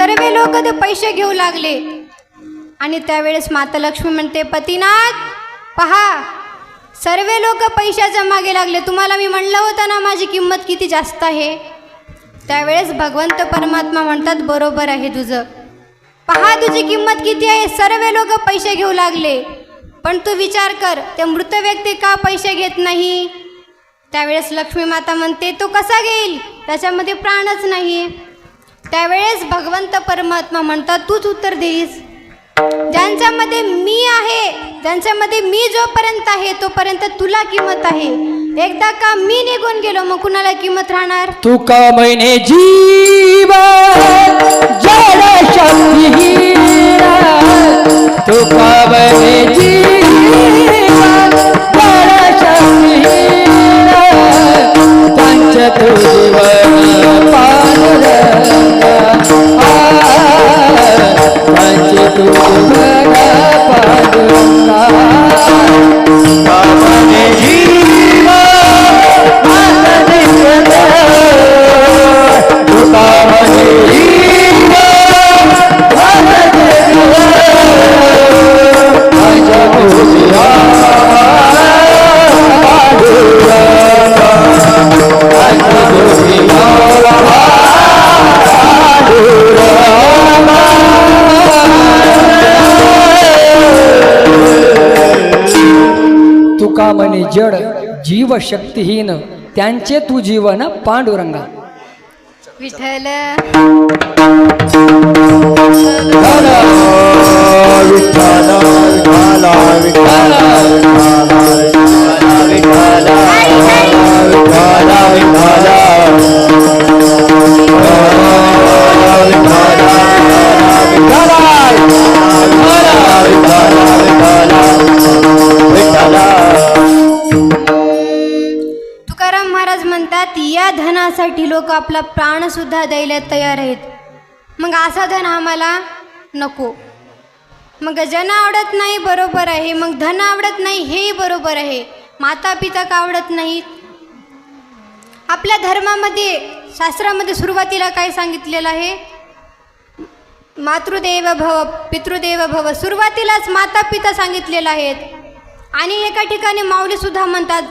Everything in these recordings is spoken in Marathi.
सर्व लोक ते पैसे घेऊ लागले आणि त्यावेळेस माता लक्ष्मी म्हणते, पतिनाथ पहा, सर्व लोक पैशाच्या मागे लागले, तुम्हाला मी म्हणलं होतं ना माझी किंमत किती जास्त आहे. त्यावेळेस भगवंत परमात्मा म्हणतात, बरोबर आहे तुझं, पहा तुझी किंमत किती आहे, सर्व लोक पैसे घेऊ लागले, पण तू विचार कर ते मृत व्यक्ती का पैसे घेत नाही. त्यावेळेस लक्ष्मी माता म्हणते, तो कसा घेईल, त्याच्यामध्ये प्राणच नाही. त्यावेळेस भगवंत परमात्मा म्हणतात, तूच उत्तर देईस. ज्यांच्यामध्ये मी आहे, ज्यांच्यामध्ये मी जोपर्यंत आहे तोपर्यंत तुला किंमत आहे. एकदा का मी निघून गेलो मग कुणाला किंमत राहणार. तू का मैने जीव जड शक्तिहीन, तू का मैने जीव जड शक्तिहीन, पंच तू जीवन पांडुरंगा, पंच तू जीवन पांडुरंगा. मैने जीव तुका म्हणे जड जीव शक्तिहीन, त्यांचे तू जीवन पांडुरंगा. विठ्ठल तुकाराम महाराज म्हणतात, या धनासाठी लोक आपला प्राण सुद्धा द्यायला तयार आहेत. मग असा धन आम्हाला नको. मग जन आवडत नाही बरोबर आहे, मग धन आवडत नाही हेही बरोबर आहे. माता पिता का आवडत नाहीत. आपल्या धर्मामध्ये शास्त्रामध्ये सुरुवातीला काय सांगितलेलं आहे, मातृदेव भव पितृदेव भव, सुरुवातीलाच माता पिता सांगितलेलं आहेत. आणि एका ठिकाणी माऊली सुद्धा म्हणतात,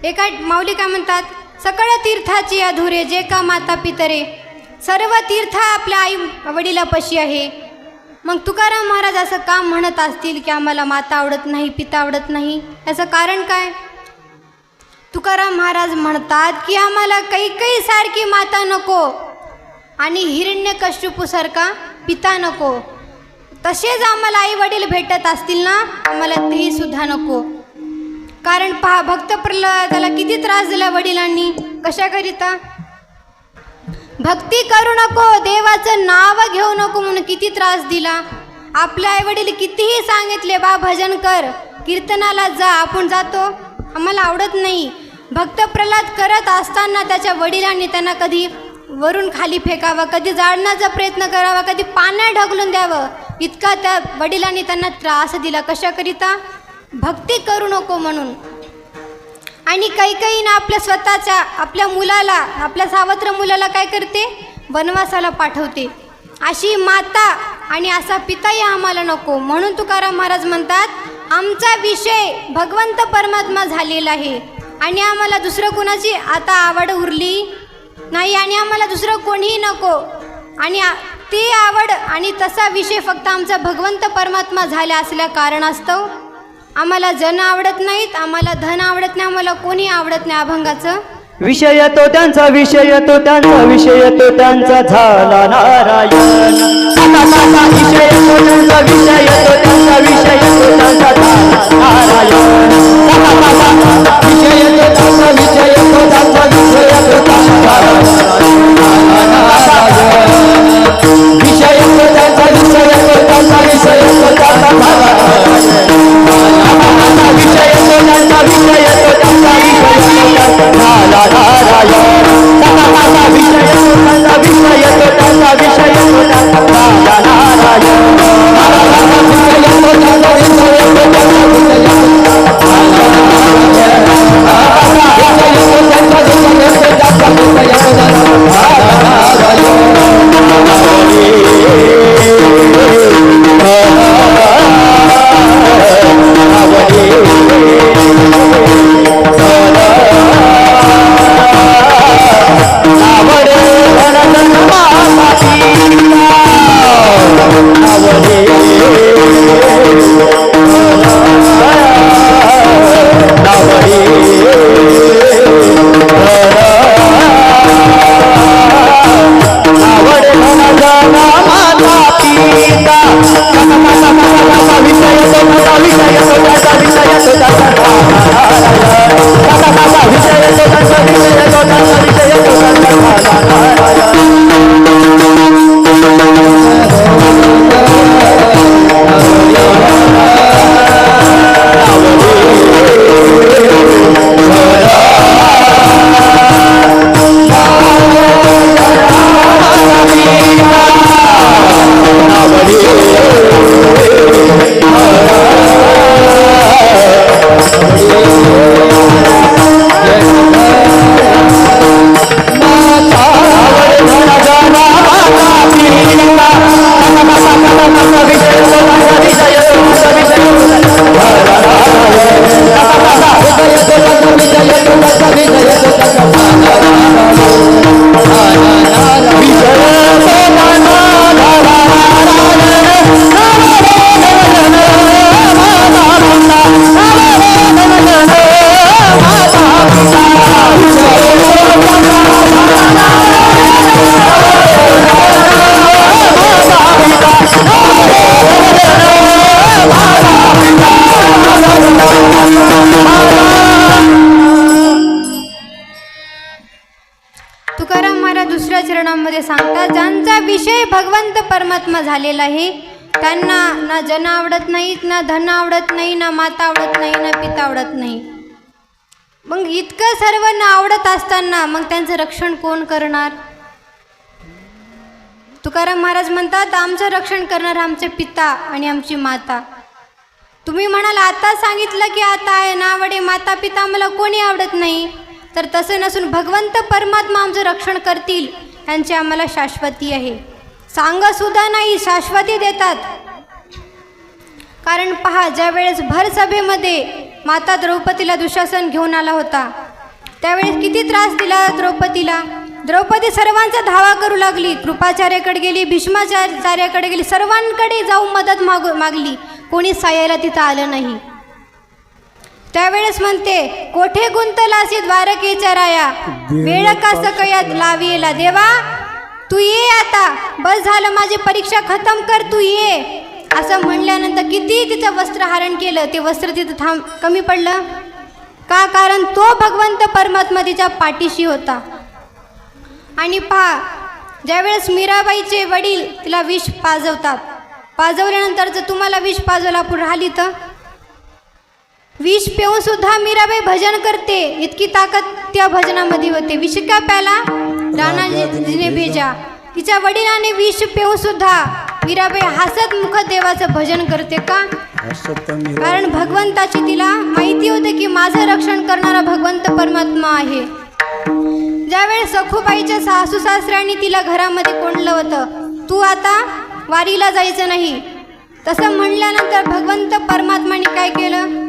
एका माऊली काय म्हणतात, सकळ तीर्थाची अधुरे जे का माता पितरे, सर्व तीर्थ आपल्या आई वडिलापाशी आहे. मग तुकाराम महाराज असं का म्हणत असतील की आम्हाला माता आवडत नाही, पिता आवडत नाही, याचं कारण काय. तुकाराम महाराज म्हणतात की आम्हाला कैकेयी सारखी माता नको आणि हिरण्यकश्यपूसारखा पिता नको. तसेच आम्हाला आई वडील भेटत असतील ना, आम्हाला तेही सुद्धा नको. कारण पहा, भक्त प्रल्हादाला किती त्रास दिला वडिलांनी, कशाकरिता, भक्ती करू नको, देवाचं नाव घेऊ नको म्हणून किती त्रास दिला. आपले आई वडील कितीही सांगितले, बा भजन कर, कीर्तनाला जा, आपण जातो, आम्हाला आवडत नाही. भक्त प्रल्हाद करत असताना त्याच्या वडिलांनी त्यांना कधी वरून खाली फेकावं, कधी जाळण्याचा प्रयत्न करावा, कधी पाण्यात ढकलून द्यावं, इतका त्या वडिलांनी त्यांना त्रास दिला. कशाकरिता, भक्ती करू नको म्हणून. आणि कैकेयीनं आपल्या स्वतःच्या आपल्या मुलाला, आपल्या सावत्र मुलाला काय करते, वनवासाला पाठवते. अशी माता आणि असा पिताही आम्हाला नको. म्हणून तुकाराम महाराज म्हणतात, आमचा विषय भगवंत परमात्मा झालेला आहे आणि आम्हाला दुसरं कोणाची आता आवड उरली नाही आणि आम्हाला दुसरं कोणीही नको. आणि ती आवड आणि तसा विषय फक्त आमचा भगवंत परमात्मा झाला असल्या कारणास्तव आम्हाला जन आवडत नाहीत, आम्हाला धन आवडत नाही, आम्हाला कोणी आवडत नाही. अभंगाचं विषय तो त्यांचा, विषय तो त्यांचा, विषय तो त्यांचा झाला नारायण. विषय तो त्यांचा, विषय तो त्यांचा, विषय तो त्यांचा झाला नारायण. विषय तो त्यांचा, विषय तो त्यांचा, विषय तो त्यांचा विषय तो त्यांचा, विषय तो त्यांचा, विषय तो त्यांचा विषय तो त्यांचा, विषय तो त्यांचा, विषय तो झाला नारायण. विषय तो त्यांचा, विषय तो त्यांचा, विषय तो त्यांचा झाला नारायण. विषय तो त्यांचा, विषय तो त्यांचा, विषय तो त्यांचा शास्त्रामध्ये सांगतात, ज्यांचा विषय भगवंत परमात्मा झालेला आहे त्यांना ना जन आवडत नाहीत, ना धन आवडत नाही, ना माता आवडत नाही, ना पिता आवडत नाही. मग इतकं सर्वांना आवडत असताना मग त्यांचं रक्षण कोण करणार? तुकाराम महाराज म्हणतात, आमचं रक्षण करणार आमचे पिता आणि आमची माता. तुम्ही म्हणाल आता सांगितलं की आता आहे नावडे माता पिता मला कोणी आवडत नाही, तर तसं नसून भगवंत परमात्मा आमचं रक्षण करतील, यांची आम्हाला शाश्वती आहे. सांगसुद्धा नाही, शाश्वती देतात. कारण पहा, ज्या वेळेस भर सभेमध्ये माता द्रौपदीला दुःशासन घेऊन आला होता, त्यावेळेस किती त्रास दिला द्रौपदीला. द्रौपदी सर्वांचा धावा करू लागली, कृपाचार्याकडे गेली, भीष्माचार्याकडे गेली, सर्वांकडे जाऊन मदत मागली, कोणी सायाला तिथं आलं नाही. त्यावेळेस म्हणते, कोठे गुंतलासी द्वारकेच्या राया, वेळ का सकयात लाविला. देवा तू ये आता, बस झालं, माझी परीक्षा खतम कर, तू ये. असं म्हणल्यानंतर किती तिचं वस्त्रहरण केलं, ते वस्त्र तिथं कमी पडलं का? कारण तो भगवंत परमात्मा तिच्या पाठीशी होता. आणि पहा, ज्यावेळेस मीराबाईचे वडील तिला विष पाजवतात, पाजवल्यानंतर जर तुम्हाला विष पाजवला पुढे राहिली तर विष पिऊन सुद्धा मीराबाई भजन करते, इतकी ताकद त्या भजनामध्ये होते. विष का प्याला राणाजीने भेजा, तिच्या वडिलांनी विष पिऊन सुद्धा मीराबाई हसत मुख देवाचं भजन करते का? कारण भगवंताची तिला माहिती होते की माझं रक्षण करणारा भगवंत परमात्मा आहे. ज्यावेळेस सखूबाईच्या सासू सासऱ्यांनी तिला घरामध्ये कोंडलं होतं, तू आता वारीला जायचं नाही, तसं म्हणल्यानंतर भगवंत परमात्माने काय केलं,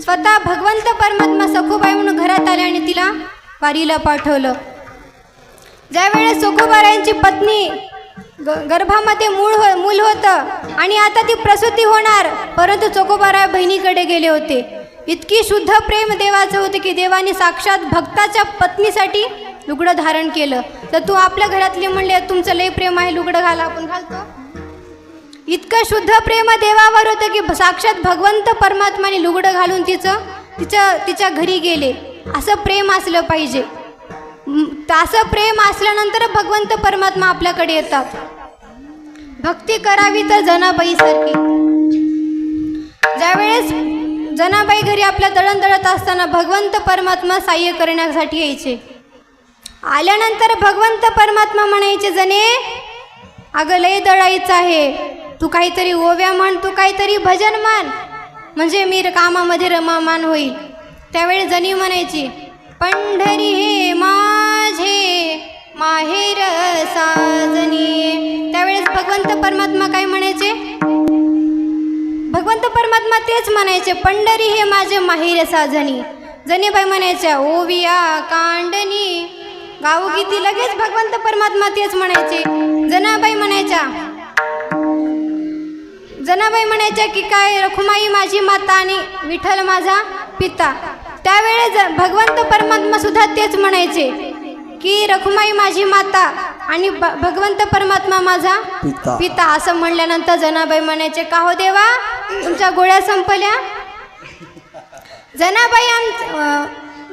स्वतः भगवंत परमात्मा सखूबाई म्हणून घरात आले आणि तिला वारीला पाठवलं. ज्यावेळेस सखूबाईंची पत्नी गर्भामध्ये मूल होतं आणि आता ती प्रसूती होणार, परंतु चोखोबाराय बहिणीकडे गेले होते. इतकी शुद्ध प्रेम देवाचं होतं की देवाने साक्षात भक्ताच्या पत्नीसाठी लुगडं धारण केलं. तर तू आपल्या घरातली म्हणले तुमचं लय प्रेम आहे, लुगडं घाला, आपण घालतो. इतकं शुद्ध प्रेम देवावर होतं की साक्षात भगवंत परमात्माने लुगडं घालून तिच्या घरी गेले. असं प्रेम असलं पाहिजे. असं प्रेम असल्यानंतर भगवंत परमात्मा आपल्याकडे येतात. भक्ती करावी तर जनाबाईसारखी. ज्यावेळेस जनाबाई घरी आपल्या दळण दळत असताना भगवंत परमात्मा साह्य करण्यासाठी यायचे. आल्यानंतर भगवंत परमात्मा म्हणायचे, जने अगं लय दळायचं आहे, तू काहीतरी ओव्या म्हण, तू काहीतरी भजन म्हण, म्हणजे मी कामामध्ये रमामान होईल. त्यावेळेस जनी म्हणायची, पंढरी हे माझे माहेर साजनी. त्यावेळेस भगवंत परमात्मा काय म्हणायचे, भगवंत परमात्मा तेच म्हणायचे, पंढरी हे माझे माहेर साजनी. जनीबाई म्हणायच्या, ओविया कांडनी. गावगीती लगेच भगवंत परमात्मा तेच म्हणायचे. जनाबाई म्हणायच्या की काय, रखुमाई माझी माता आणि विठ्ठल माझा पिता. त्यावेळेस भगवंत परमात्मा सुद्धा तेच म्हणायचे की रखुमाई माझी माता आणि भगवंत परमात्मा माझा पिता. असं म्हणल्यानंतर जनाबाई म्हणायचे, का हो देवा तुमच्या गोळ्या संपल्या? जनाबाई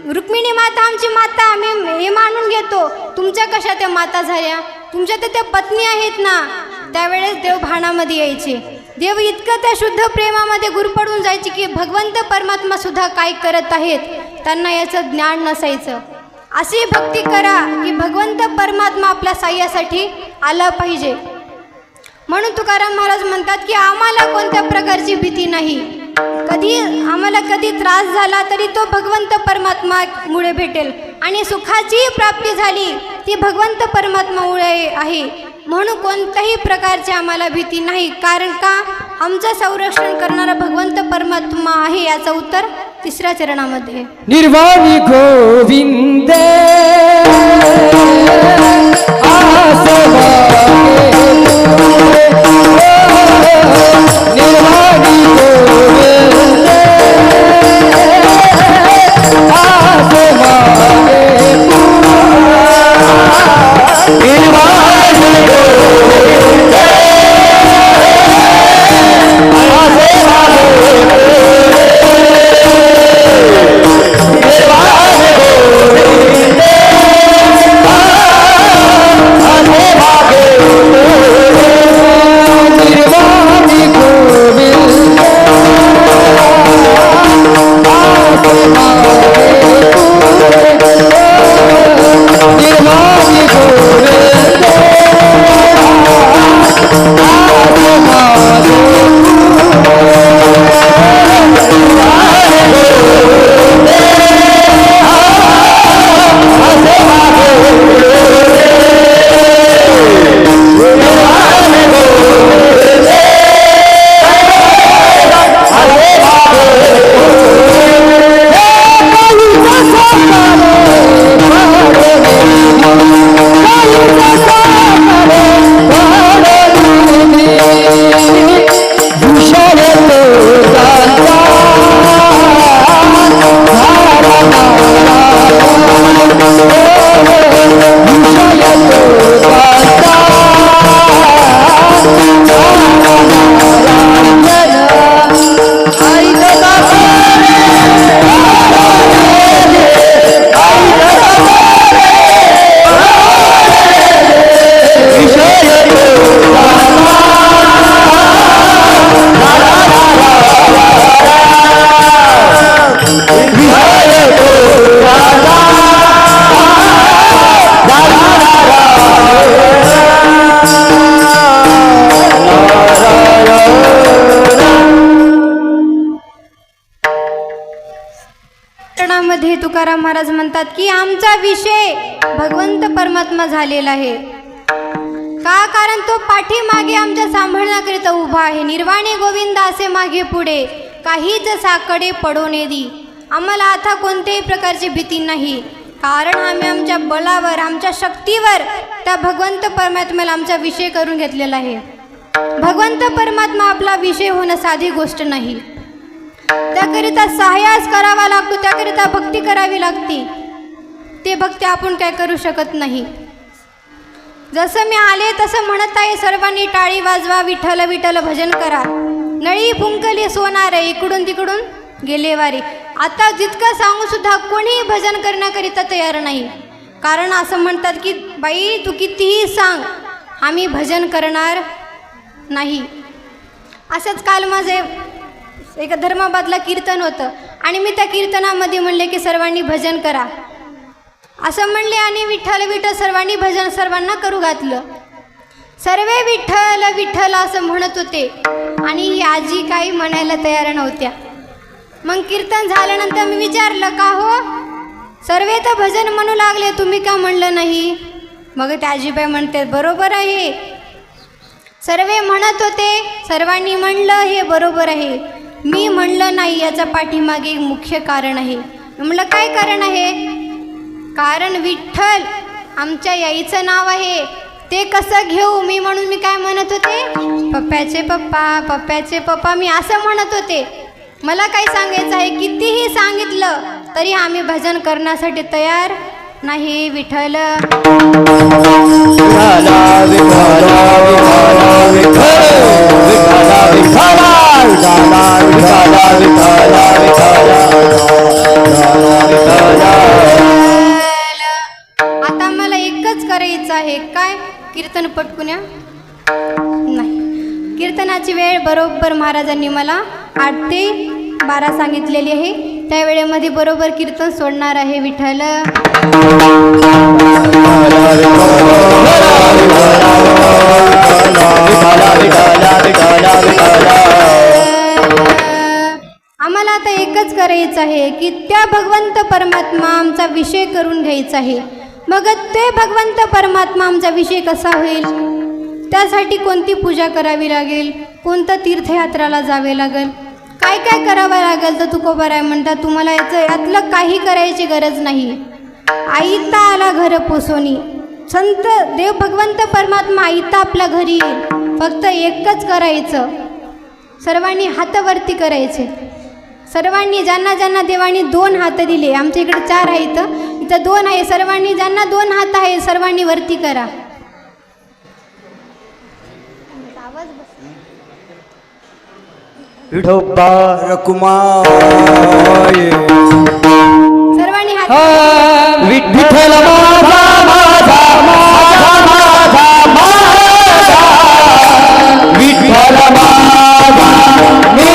रुक्मिणी माता आमची माता, आम्ही हे मानून घेतो, तुमच्या कशा त्या माता झाल्या, तुमच्या तर त्या पत्नी आहेत ना. त्यावेळेस देव भानामध्ये यायचे. देव इतकं त्या शुद्ध प्रेमामध्ये गुरफडून जायचे की भगवंत परमात्मा सुद्धा काय करत आहेत त्यांना याचं ज्ञान नसायचं. अशी भक्ती करा की भगवंत परमात्मा आपल्या साह्यासाठी आला पाहिजे. म्हणून तुकाराम महाराज म्हणतात की आम्हाला कोणत्या प्रकारची भीती नाही. आम्हाला कधी त्रास झाला तरी तो भगवंत परमात्मामुळे भेटेल, आणि सुखाची प्राप्ती झाली ती भगवंत परमात्मामुळे आहे. म्हणून कोणत्याही प्रकारची आम्हाला भीती नाही. कारण का, आमचं संरक्षण करणारा भगवंत परमात्मा आहे. याचं उत्तर 3ऱ्या चरणामध्ये. निर्वाणी गोविंद गीतेमध्ये तुकाराम महाराज म्हणतात की आमचा विषय भगवंत परमात्मा झालेला आहे. का? कारण तो पाठीमागे आमच्या सांभाळण्याकरिता उभा आहे. निर्वाणी गोविंद असे मागे पुढे काहीच साकडे पडोने दी. आम्हाला आता कोणत्याही प्रकारची भीती नाही, कारण आम्ही आमच्या बळावर आमच्या शक्तीवर त्या भगवंत परमात्म्याला आमचा विषय करून घेतलेला आहे. भगवंत परमात्मा आपला विषय होणं साधी गोष्ट नाही. त्याकरिता सहाय्यास करावा लागतो, त्याकरिता भक्ती करावी लागते. ते भक्ती आपण काय करू शकत नाही. जसं मी आले तसं म्हणत आहे, सर्वांनी टाळी वाजवा, विठ्ठल विठ्ठल भजन करा. नळी फुंकली सोनार, इकडून तिकडून गेले वारे. आता जितकं सांगू सुद्धा कोणी भजन करण्याकरिता तयार नाही. कारण असं म्हणतात की बाई तू कितीही सांग, आम्ही भजन करणार नाही. असंच काल माझे एक धर्माबादला कीर्तन होतं आणि मी त्या कीर्तनामध्ये म्हणले की सर्वांनी भजन करा असं म्हणले आणि विठ्ठल विठ्ठल सर्वांनी भजन सर्वांना करू घातलं. सर्वे विठ्ठल विठ्ठल असं म्हणत होते आणि ही आजी काही म्हणायला तयार नव्हत्या. मग कीर्तन झाल्यानंतर मी विचारलं का हो, सर्वे तर भजन म्हणू लागले, तुम्ही का म्हणलं नाही? मग त्या आजीबाई म्हणते बरोबर आहे, सर्वे म्हणत होते, सर्वांनी म्हणलं हे बरोबर आहे, मी म्हणलं नाही. याच्या पाठीमागे एक मुख्य कारण आहे. म्हणलं काय कारण आहे? कारण विठ्ठल आमच्या याईचं नाव आहे, ते कसं घेऊ मी, म्हणून मी काय म्हणत होते, पप्प्याचे पप्पा पप्प्याचे पप्पा मी असं म्हणत होते. मला काय सांगायचं आहे, कितीही सांगितलं तरी आम्ही भजन करण्यासाठी तयार नाही. विठ्ठल आता मला एकच करायचं आहे, काय? कीर्तन पटकुन्या नाही. कीर्तनाची वेळ बरोबर महाराजांनी मला 8 ते 12 सांगितलेली आहे. त्या वेळेमध्ये बरोबर कीर्तन सोडणार आहे. विठ्ठल आम्हाला आता एकच करायचं आहे की त्या भगवंत परमात्मा आमचा विषय करून घ्यायचा आहे. मग ते भगवंत परमात्मा आमचा विषय कसा होईल? त्यासाठी कोणती पूजा करावी लागेल, कोणतं तीर्थयात्राला जावे लागेल, काय काय करावं लागेल? तर तुकोबाराय म्हणतात तुम्हाला यातलं काही करायची गरज नाही. आईता आला घर पोसोनी. संत देव भगवंत परमात्मा आईता आपल्या घरी येईल. फक्त एकच करायचं, सर्वांनी हातावरती करायचे. सर्वांनी ज्यांना ज्यांना देवानी 2 हात दिले, आमच्या इकडे 4 आहेत, इथं 2 आहे. सर्वांनी ज्यांना 2 हात आहे सर्वांनी वरती करा. विठोबा कुमार सर्वांनी हात विठ्ठल माझा माझा माझा माझा माझा विठ्ठल माझा मी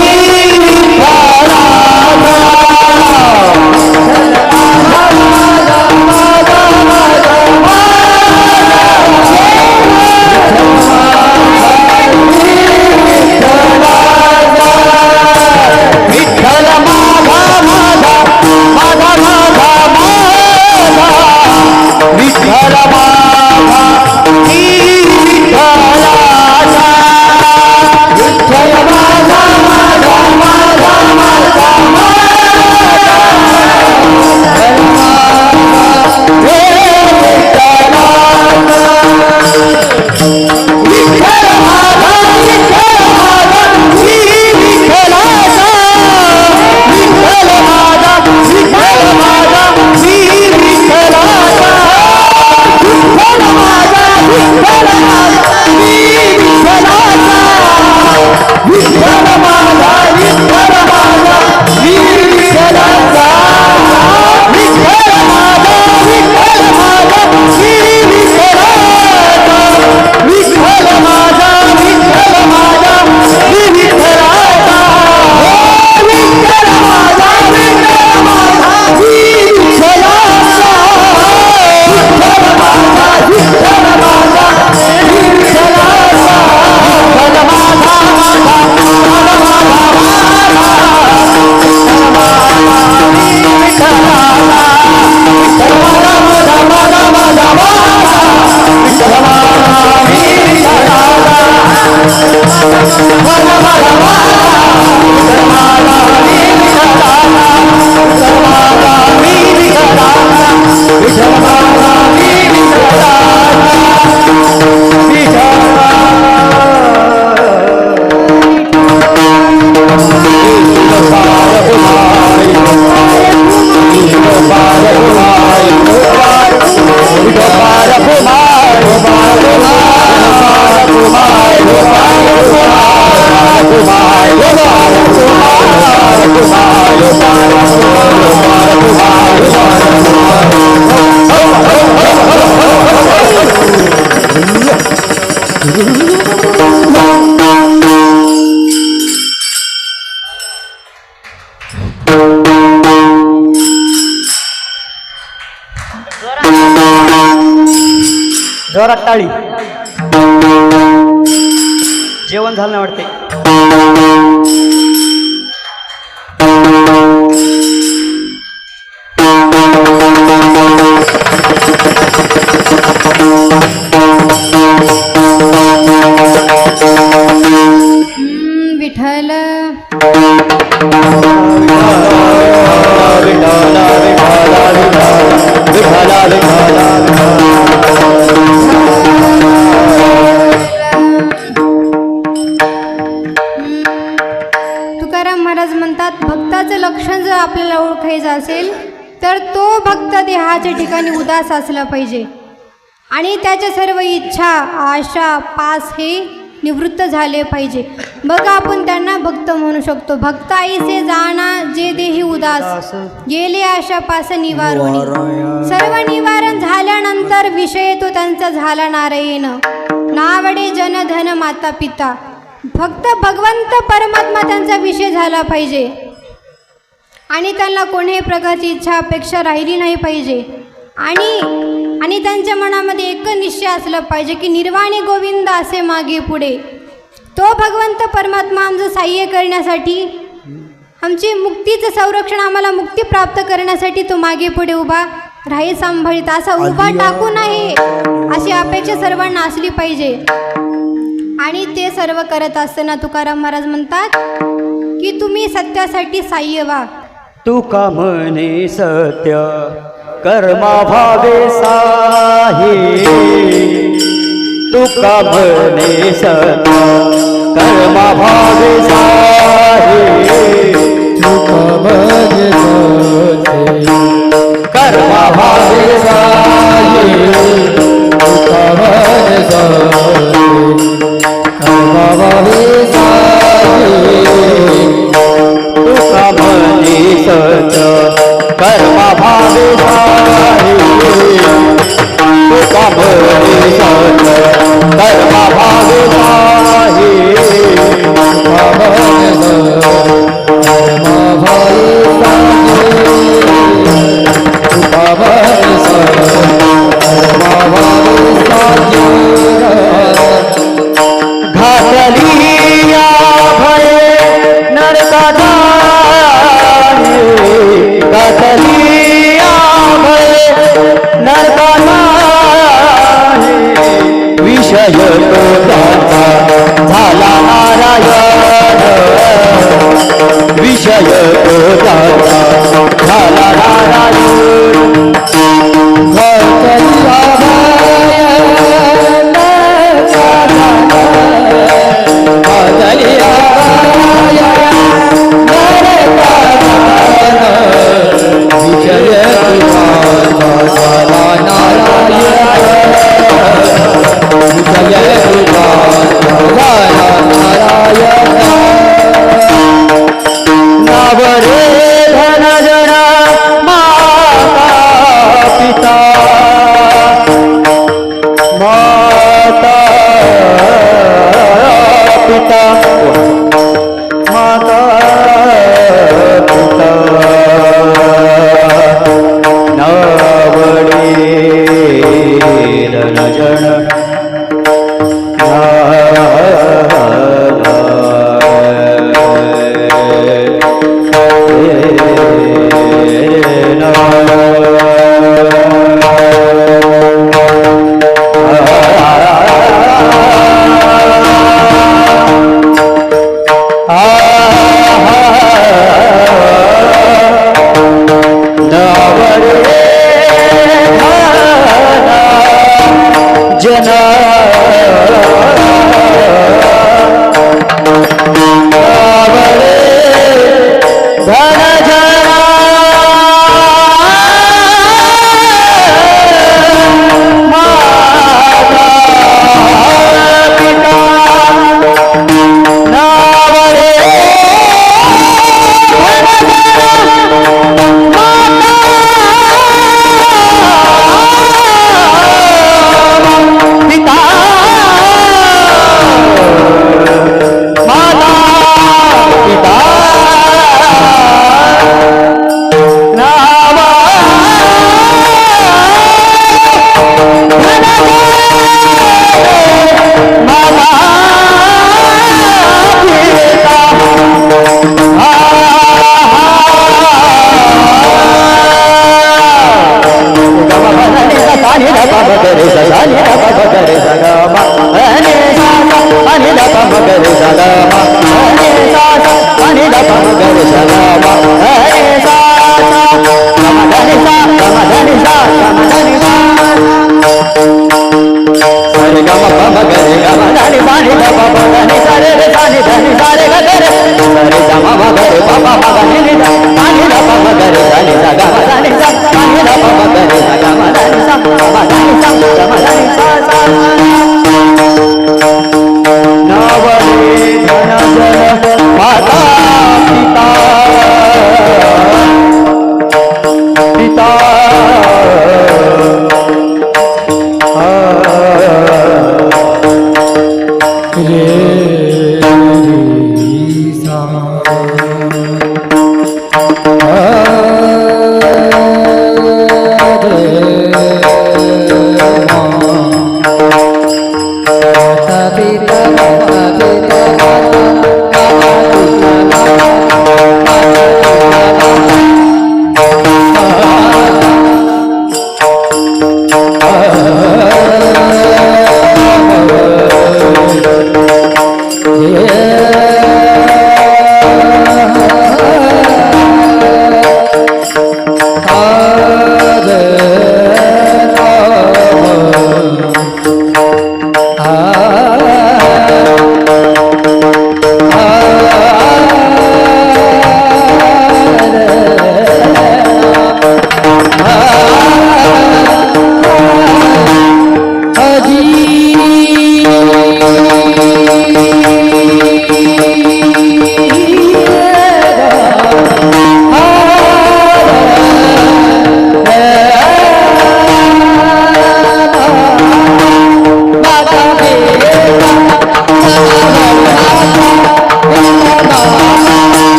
विठ्ठल माझा जोरात टाळी. जेवण झालं नाही वाटते. विठ्ठल तुकाराम महाराज म्हणतात, भक्ताचं लक्षण जर आपल्याला ओळखायचं असेल तर तो भक्त देहाच्या ठिकाणी उदास असला पाहिजे आणि त्याच्या सर्व इच्छा आशा पास हे निवृत्त झाले पाहिजे. बघा आपण त्यांना भक्त म्हणू शकतो. भक्त आईसे जाणा जे देही उदास, गेले आशा पास निवारोणी. सर्व निवारण झाल्यानंतर विषय तो त्यांचा झाला नारायण. नावडे जन धन माता पिता. फक्त भगवंत परमात्मा त्यांचा विषय झाला पाहिजे आणि त्यांना कोणत्याही प्रकारची इच्छा अपेक्षा राहिली नाही पाहिजे. आणि त्यांच्या मनामध्ये एक निश्चय असला पाहिजे की निर्वाणी गोविंद असे मागे पुढे. तो भगवंत परमात्मा आमचं साह्य करण्यासाठी, आमची मुक्तीचं संरक्षण, आम्हाला मुक्ती प्राप्त करण्यासाठी तो मागे पुढे उभा राही सांभाळीत. असा उभा टाकू नये अशी अपेक्षा सर्वांना असली पाहिजे. आणि ते सर्व करत असताना तुकाराम महाराज म्हणतात की तुम्ही सत्यासाठी साह्य व्हा. तुका म्हणे सत्य कर्मा भावे साही. तुका म्हणे सत्य कर्मा भावे साही. तुका म्हणे सत्य कर्मा भावे साही. तुका म्हणे सत्य कर्मा भावे साही. तुका म्हणे सत्य कर्मा भावे साही. तुका म्हणे सत्य कर्मा भावे साही. तुका म्हणे सत्य कर्मा भावे साही. तुका म्हणे सत्य कर्मा भावे साही.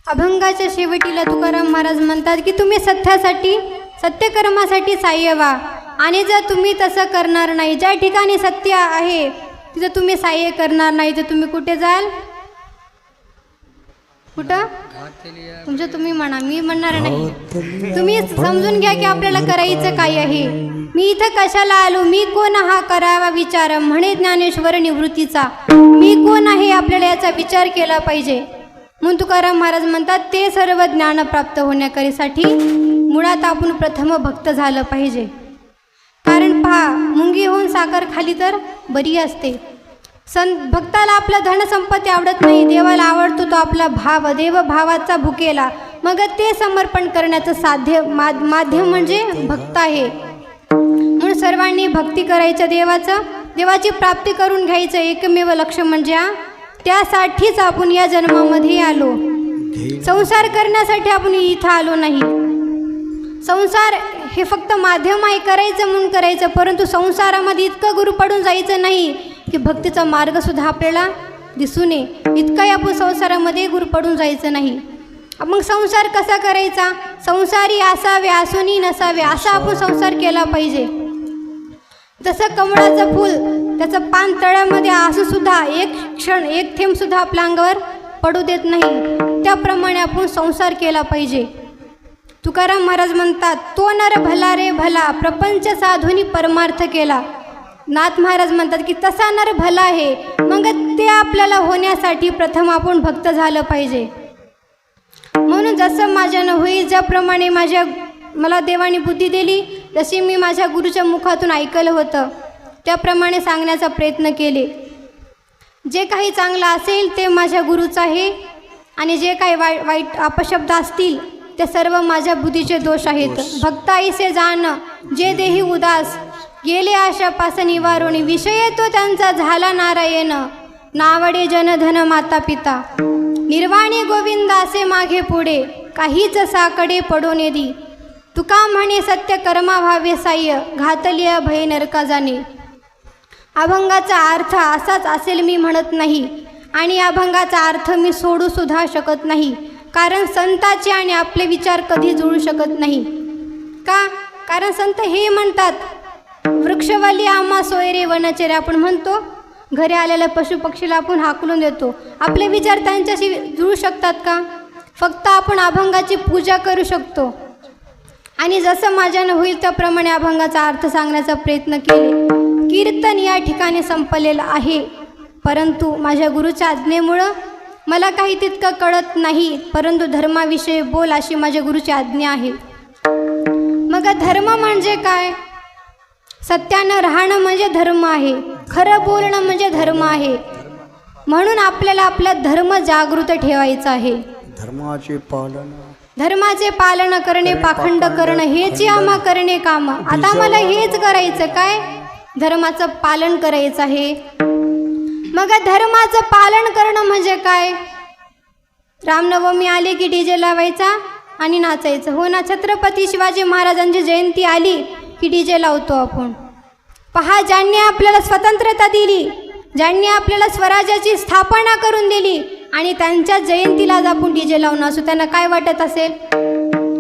अभंगाच्या शेवटीला तुकाराम महाराज म्हणतात की तुम्ही सत्यासाठी सत्यकर्मासाठी साह्य व्हा, आणि जर तुम्ही तसं करणार नाही, ज्या ठिकाणी सत्य आहे तिथं तुम्ही साह्य करणार नाही, तर तुम्ही कुठे जाल? कुठं तुमचं तुम्ही म्हणा, मी म्हणणार नाही. तुम्ही समजून घ्या की आपल्याला करायचं काय आहे. मी इथं कशाला आलो, मी कोण हा करावा विचार, म्हणे ज्ञानेश्वर निवृत्तीचा. मी कोण आहे आपल्याला याचा विचार केला पाहिजे. म्हणून तुकाराम महाराज म्हणतात ते सर्व ज्ञान प्राप्त होण्याकरिसाठी मुळात आपण प्रथम भक्त झालं पाहिजे. कारण पहा, मुंगी होऊन साखर खाली तर बरी असते. भक्ताला आपला धनसंपत्ती आवडत नाही, देवाला आवडतो तो आपला भाव, देव भावाचा भुकेला. मग ते समर्पण करण्याचं माध्यम म्हणजे भक्त आहे. म्हणून सर्वांनी भक्ती करायचं, देवाची प्राप्ती करून घ्यायचं. एकमेव लक्ष्य म्हणजे त्यासाठीच आपण या जन्मामध्ये आलो. संसार करण्यासाठी आपण इथं आलो नाही. संसार हे फक्त माध्यम आहे, करायचं म्हणून करायचं. परंतु संसारामध्ये इतकं गुरु पडून जायचं नाही की भक्तीचा मार्गसुद्धा आपल्याला दिसू नये. इतकाही आपण संसारामध्ये गुरु पडून जायचं नाही. मग संसार कसा करायचा, संसारी असावे आसुनी नसावे असा आपण संसार केला पाहिजे. जसं कमळाचं फूल त्याचं पान तळ्यामध्ये असूसुद्धा एक थेंबसुद्धा आपल्या अंगावर पडू देत नाही, त्याप्रमाणे आपण संसार केला पाहिजे. तुकाराम महाराज म्हणतात, तो नर भला रे भला, प्रपंच साधूनी परमार्थ केला. नाथ महाराज म्हणतात की तसा नर भला आहे. मग ते आपल्याला होण्यासाठी प्रथम आपण भक्त झालं पाहिजे. म्हणून जसं माझ्यानं होईल, ज्याप्रमाणे मला देवाने बुद्धी दिली, जशी मी माझ्या गुरुच्या मुखातून ऐकलं होतं त्याप्रमाणे सांगण्याचा प्रयत्न केले. जे काही चांगलं असेल ते माझ्या गुरुचं आहे, आणि जे काही वाईट अपशब्द असतील ते सर्व माझ्या बुद्धीचे दोष आहेत. भक्ताईसे जाण जे देही उदास, गेले आशापास निवारोणी, विषय तो त्यांचा झाला नारायण, नावडे जनधन माता पिता, निर्वाणी गोविंद असे मागे पुढे, काहीच साकडे पडो नेदी, तुका म्हणे सत्य कर्मा व्हावे साह्य, घातलिया भय नरका जाणे. अभंगाचा अर्थ असाच असेल मी म्हणत नाही, आणि अभंगाचा अर्थ मी सोडू सुद्धा शकत नाही. कारण संताचे आणि आपले विचार कधी जुळू शकत नाही. का? कारण संत हे म्हणतात, वृक्षवाली आम्हा सोयरे वनचरे. आपण म्हणतो घरी आलेल्या पशुपक्षीला आपण हाकलून देतो. आपले विचार त्यांच्याशी जुळू शकतात का? फक्त आपण अभंगाची पूजा करू शकतो. आणि जसं माझ्यानं होईल त्याप्रमाणे अभंगाचा अर्थ सांगण्याचा प्रयत्न केले. कीर्तन या ठिकाणी संपलेलं आहे, परंतु माझ्या गुरुच्या आज्ञेमुळं मला काही तितकं कळत नाही, परंतु धर्माविषयी बोल अशी माझ्या गुरुची आज्ञा आहे. मग धर्म म्हणजे काय? सत्यानं राहणं म्हणजे धर्म आहे, खरं बोलणं म्हणजे धर्म आहे. म्हणून आपल्याला आपला धर्म जागृत ठेवायचा आहे. धर्माचे पालन करणे, पाखंड करणं हेच आम्हा करणे काम. आता मला हेच करायचं, काय? धर्माचं पालन करायचं आहे. मग धर्माचं पालन करणं म्हणजे काय? रामनवमी आली की डीजे लावायचा आणि नाचायचं, हो ना. छत्रपती शिवाजी महाराजांची जयंती आली की डीजे लावतो आपण. पहा, ज्यांनी आपल्याला स्वतंत्रता दिली, ज्यांनी आपल्याला स्वराज्याची स्थापना करून दिली, आणि त्यांच्या जयंतीला आपण डीजे लावून असू, त्यांना काय वाटत असेल?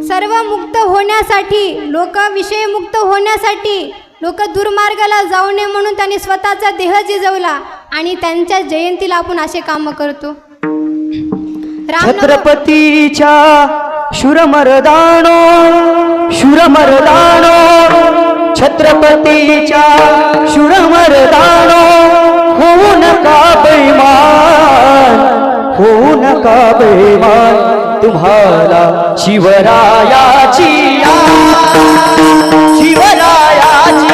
सर्व मुक्त होण्यासाठी, लोक विषयमुक्त होण्यासाठी, लोक दुर्मार्गाला जाऊ नये म्हणून त्यांनी स्वतःचा देह जिजवला, आणि त्यांच्या जयंतीला आपण असे काम करतो. छत्रपतीच्या शूरमर्दानो, शूरमर्दानो, छत्रपतीच्या शूरमर्दानो, होऊ नका बेईमान, होऊ नका बेईमान, तुम्हाला शिवरायाची शिवरायाची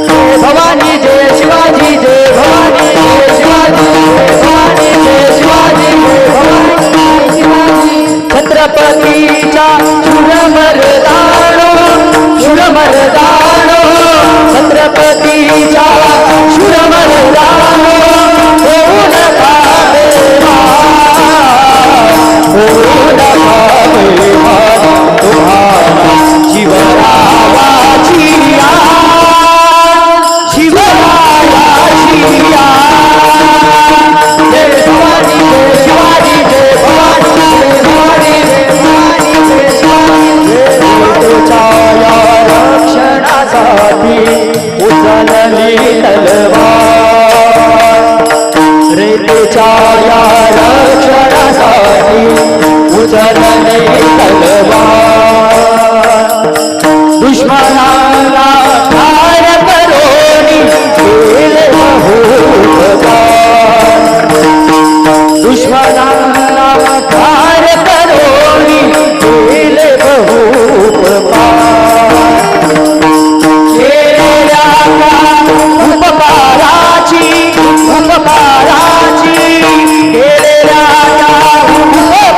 जय भवानी जय शिवाजी, जय भवानी जय शिवाजी, जय भवानी जय शिवाजी, जय भवानी शिवाजी. छत्रपतीच्या शूरमर्दानो, शूरमर्दानो, छत्रपतीच्या शूरमर्दानो, होऊ नका बेईमान, होऊ नका बेईमान, तुम्हाला शिवरायाची शिवरायाची जय भवानी जय शिवाजी, जय भवानी जय भवानी जय भवानी जय शिवाजी. रेतेच्या या रक्षणासाठी उचलली तलवार, रेतेच्या या चरणे तलवार दुश्मनाला ठार करोनी केले बहुपकार दुश्मनाला ठार करोनी केले बहुपकार केलेल्या उपकाराची केलेल्या उपकाराची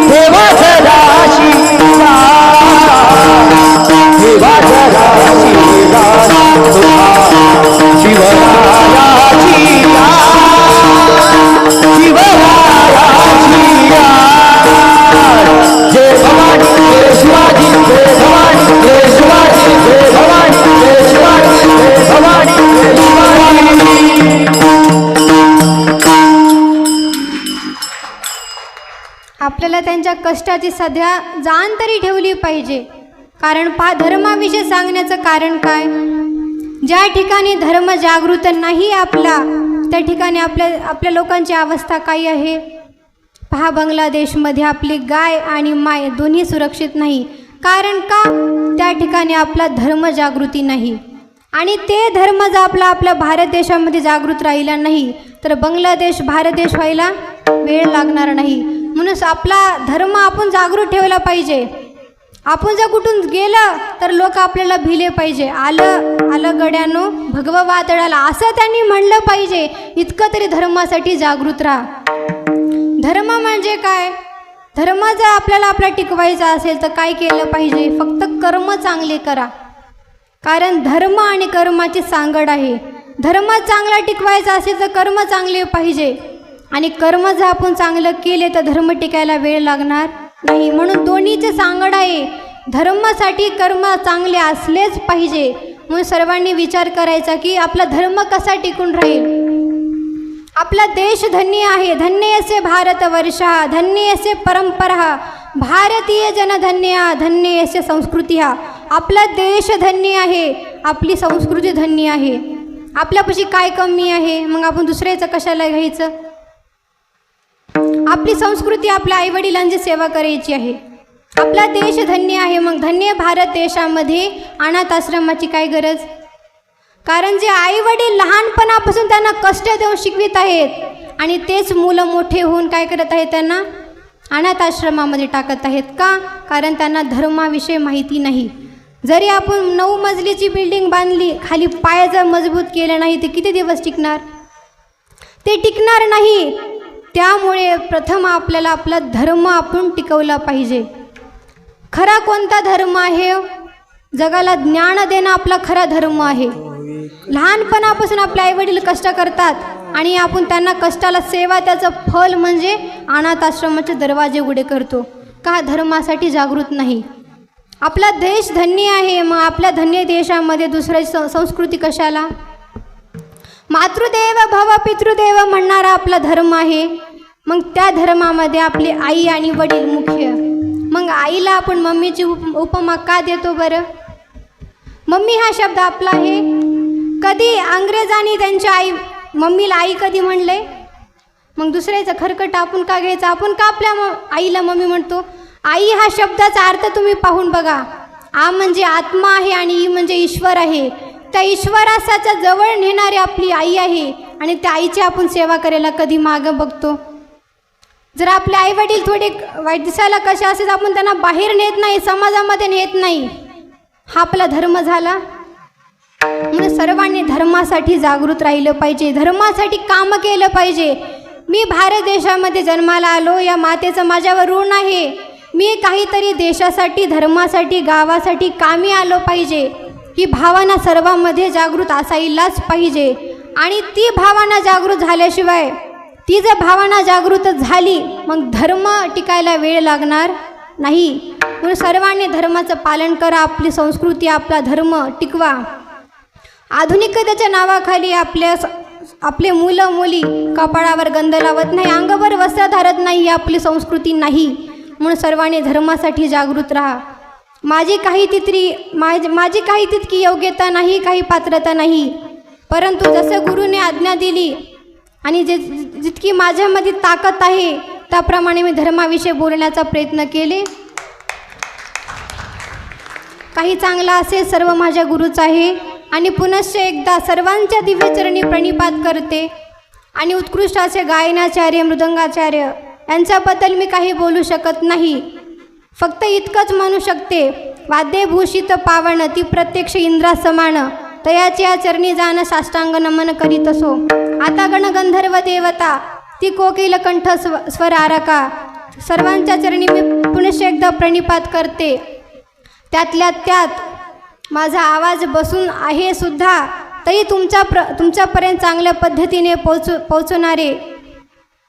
देवा जराशी शिवरायाची जय भवानी जय शिवाजी जय भवानी जय शिवाजी जय भवानी जय शिवाजी जय भवानी जय शिवाजी. आपल्याला त्यांच्या कष्टाची सध्या जाण तरी ठेवली पाहिजे. कारण धर्माविषयी सांगण्याचं कारण काय? ज्या ठिकाणी धर्म जागृत नाही आपला, त्या ठिकाणी आपल्या लोकांची अवस्था काय आहे? पहा, बांगलादेशमध्ये आपली गाय आणि माय दोन्ही सुरक्षित नाही. कारण का? त्या ठिकाणी आपला धर्म जागृती नाही. आणि ते धर्म जर आपल्या भारत देशामध्ये जागृत राहिला नाही तर बांगलादेश भारत देश व्हायला वेळ लागणार नाही. म्हणून आपला धर्म आपण जागृत ठेवला पाहिजे. आपण जर कुठून गेलं तर लोक आपल्याला भिले पाहिजे. आलं गड्यानो भगवा वादळाला, असं त्यांनी म्हणलं पाहिजे. इतकं तरी धर्मासाठी जागृत राहा. धर्म म्हणजे काय? धर्म जर आपला टिकवायचा असेल तर काय केलं पाहिजे? फक्त कर्म चांगले करा. कारण धर्म आणि कर्माची सांगड आहे. धर्म चांगला टिकवायचा असेल तर कर्म चांगले पाहिजे. आणि कर्म जर आपण चांगलं केले तर धर्म टिकायला वेळ लागणार नाही. म्हणून दोन्हीचे सांगड आहे. धर्मासाठी कर्म चांगले असलेच पाहिजे. म्हणून सर्वांनी विचार करायचा की आपला धर्म कसा टिकून राहील. आपला देश धन्य आहे. धन्य असे भारतवर्षः, धन्य असे परंपरा, भारतीय जनधन्य, धन्य असे संस्कृती. आपला देश धन्य आहे, आपली संस्कृती धन्य आहे. आपल्यापाशी काय कमी आहे? मग आपण दुसऱ्याचं कशाला घ्यायचं? आपली संस्कृती आपल्या आईवडिलांची सेवा करायची आहे. आपला देश धन्य आहे, मग धन्य भारत देशामध्ये अनाथ आश्रमाची काय गरज? कारण जे आईवडील लहानपणापासून त्यांना कष्ट देऊन शिकवित आहेत आणि तेच मुलं मोठे होऊन काय करत आहेत? त्यांना अनाथ आश्रमामध्ये टाकत आहेत. का? कारण त्यांना धर्माविषयी माहिती नाही. जरी आपण 9 मजलीची बिल्डिंग बांधली, खाली पाय जर मजबूत केले नाही ते किती दिवस टिकणार? ते टिकणार नाही. त्यामुळे प्रथम आपल्याला आपला धर्म आपण टिकवला पाहिजे. खरा कोणता धर्म आहे? जगाला ज्ञान देणं आपला खरा धर्म आहे. लहानपणापासून आपले आईवडील कष्ट करतात आणि आपण त्यांना कष्टाला सेवा, त्याचं फल म्हणजे अनाथ आश्रमाचे दरवाजे उघडे करतो. का? धर्मासाठी जागृत नाही. आपला देश धन्य आहे, मग आपल्या धन्य देशामध्ये दुसऱ्याची संस्कृती कशाला? मातृदेव भव पितृदेव म्हणणारा आपला धर्म आहे. मग त्या धर्मामध्ये आपली आई आणि वडील मुख्य. मग आईला आपण मम्मीची उपमा का देतो बरं? मम्मी हा शब्द आपला आहे. कधी अंग्रेजांनी त्यांच्या मम्मीला आई कधी म्हणले? मग दुसऱ्याचं खरकट आपण का घ्यायचं? आपण का आपल्या आईला मम्मी म्हणतो? आई हा शब्दाचा अर्थ तुम्ही पाहून बघा. आ म्हणजे आत्मा आहे आणि ई म्हणजे ईश्वर आहे. त्या ईश्वराच्या जवळ नेणारी आपली आई आहे आणि त्या आईची आपण सेवा करायला कधी मागं बघतो? जर आपले आईवडील थोडे वाईट दिसायला कसे असेल आपण त्यांना बाहेर नेत नाही, समाजामध्ये नेत नाही. हा आपला धर्म झाला. म्हणून सर्वांनी धर्मासाठी जागृत राहिलं पाहिजे. धर्मासाठी काम केलं पाहिजे. मी भारत देशामध्ये जन्माला आलो, या मातेचं माझ्यावर ऋण आहे. मी काहीतरी देशासाठी, धर्मासाठी, गावासाठी कामी आलो पाहिजे. ही भावना सर्वांमध्ये जागृत असायलाच पाहिजे. आणि ती भावना जागृत झाल्याशिवाय, ती जर भावना जागृत झाली मग धर्म टिकायला वेळ लागणार नाही. म्हणून सर्वांनी धर्माचं पालन करा. आपली संस्कृती, आपला धर्म टिकवा. आधुनिकतेच्या नावाखाली आपले मुलं मुली कपाळावर गंध लावत नाही, अंगावर वस्त्र धरत नाही. ही आपली संस्कृती नाही. म्हणून सर्वांनी धर्मासाठी जागृत राहा. माझी काही तितकी योग्यता नाही, काही पात्रता नाही. परंतु जसं गुरुने आज्ञा दिली आणि जितकी माझ्यामध्ये ताकद आहे त्याप्रमाणे मी धर्माविषयी बोलण्याचा प्रयत्न केले. काही चांगला असेल सर्व माझ्या गुरुच आहे. आणि पुनश्च एकदा सर्वांच्या दिव्यचरणी प्रणिपात करते. आणि उत्कृष्ट असे गायनाचार्य मृदंगाचार्य यांच्याबद्दल मी काही बोलू शकत नाही. फक्त इतकंच म्हणू शकते, वाद्यभूषित पावन ती प्रत्यक्ष इंद्रा समान, तयाची या चरणी जाण साष्टांग नमन करीत असो. आता गणगंधर्व देवता ती कोकिल कंठ स्वर आरका, सर्वांच्या चरणी मी पुनश्च एकदा प्रणिपात करते. त्यातल्या त्यात माझा आवाज बसून आहे सुद्धा, तरी तुमच्यापर्यंत चांगल्या पद्धतीने पोचवणारे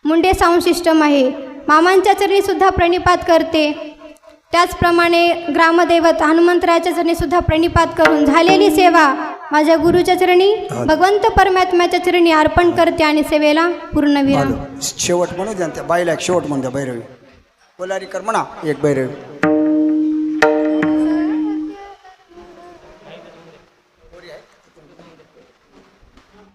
मुंडे साऊंड सिस्टम आहे. मामांच्या चरणीसुद्धा प्रणिपात करते. त्याचप्रमाणे ग्रामदैवत हनुमंतराच्या चरणीसुद्धा प्रणिपात करून झालेली सेवा माझ्या गुरुच्या चरणी भगवंत परमात्म्याच्या चरणी अर्पण करते आणि सेवेला पूर्णविराम. शेवट म्हणू द्या त्या बाईला एक शेवट म्हणू द्या. भैरवी कोलारी कर म्हणा एक भैरवी.